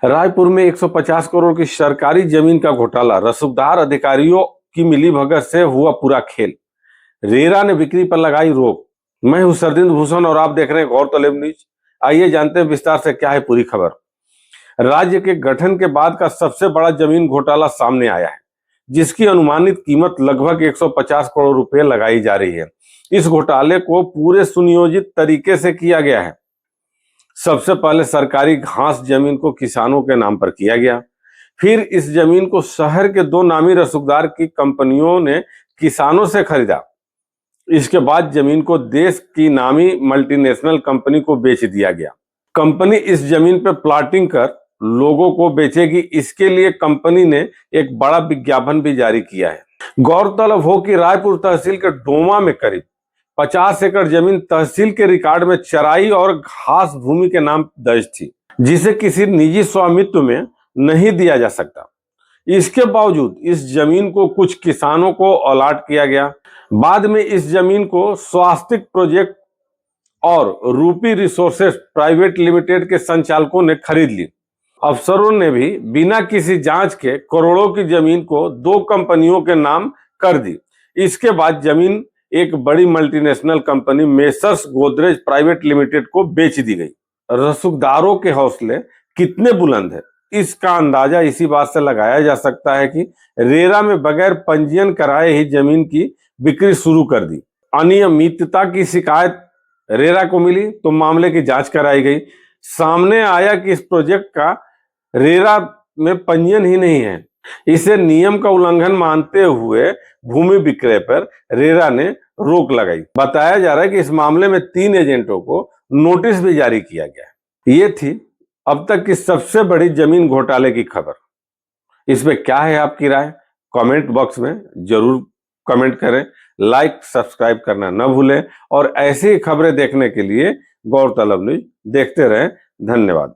रायपुर में 150 करोड़ की सरकारी जमीन का घोटाला, रसूखदार अधिकारियों की मिलीभगत से हुआ पूरा खेल। रेरा ने बिक्री पर लगाई रोक। मैं हूं सरदिंद भूषण और आप देख रहे हैं गौरतलब न्यूज। आइए जानते हैं विस्तार से क्या है पूरी खबर। राज्य के गठन के बाद का सबसे बड़ा जमीन घोटाला सामने आया है, जिसकी अनुमानित कीमत लगभग 150 करोड़ रुपए लगाई जा रही है। इस घोटाले को पूरे सुनियोजित तरीके से किया गया है। सबसे पहले सरकारी घास जमीन को किसानों के नाम पर किया गया। फिर इस जमीन को शहर के दो नामी रसूखदार की कंपनियों ने किसानों से खरीदा। इसके बाद जमीन को देश की नामी मल्टीनेशनल कंपनी को बेच दिया गया। कंपनी इस जमीन पर प्लाटिंग कर लोगों को बेचेगी। इसके लिए कंपनी ने एक बड़ा विज्ञापन भी जारी किया है। गौरतलब हो कि रायपुर तहसील के डोमा में करीब 50 एकड़ जमीन तहसील के रिकॉर्ड में चराई और घास भूमि के नाम दर्ज थी, जिसे किसी निजी स्वामित्व में नहीं दिया जा सकता। इसके बावजूद इस जमीन को कुछ किसानों को अलॉट किया गया। बाद में इस जमीन को स्वास्तिक प्रोजेक्ट और रूपी रिसोर्सेस प्राइवेट लिमिटेड के संचालकों ने खरीद ली। अफसरों ने भी बिना किसी जांच के करोड़ों की जमीन को दो कंपनियों के नाम कर दी। इसके बाद जमीन एक बड़ी multinational company messrs Godrej private limited को बेच दी गई। रसूखदारों के हौसले कितने बुलंद है, इसका अंदाजा इसी बात से लगाया जा सकता है कि रेरा में बगैर पंजीयन कराए ही जमीन की बिक्री शुरू कर दी। अनियमितता की शिकायत रेरा को मिली तो मामले की जांच कराई गई। सामने आया कि इस प्रोजेक्ट का रेरा में पंजीयन ही नहीं है। इसे नियम का उल्लंघन मानते हुए भूमि विक्रय पर रेरा ने रोक लगाई। बताया जा रहा है कि इस मामले में 3 एजेंटों को नोटिस भी जारी किया गया। ये थी अब तक की सबसे बड़ी जमीन घोटाले की खबर। इसमें क्या है आपकी राय? कमेंट बॉक्स में जरूर कमेंट करें। लाइक सब्सक्राइब करना न भूलें और ऐसी खबरें देखने के लिए गौरतलब न्यूज देखते रहें। धन्यवाद।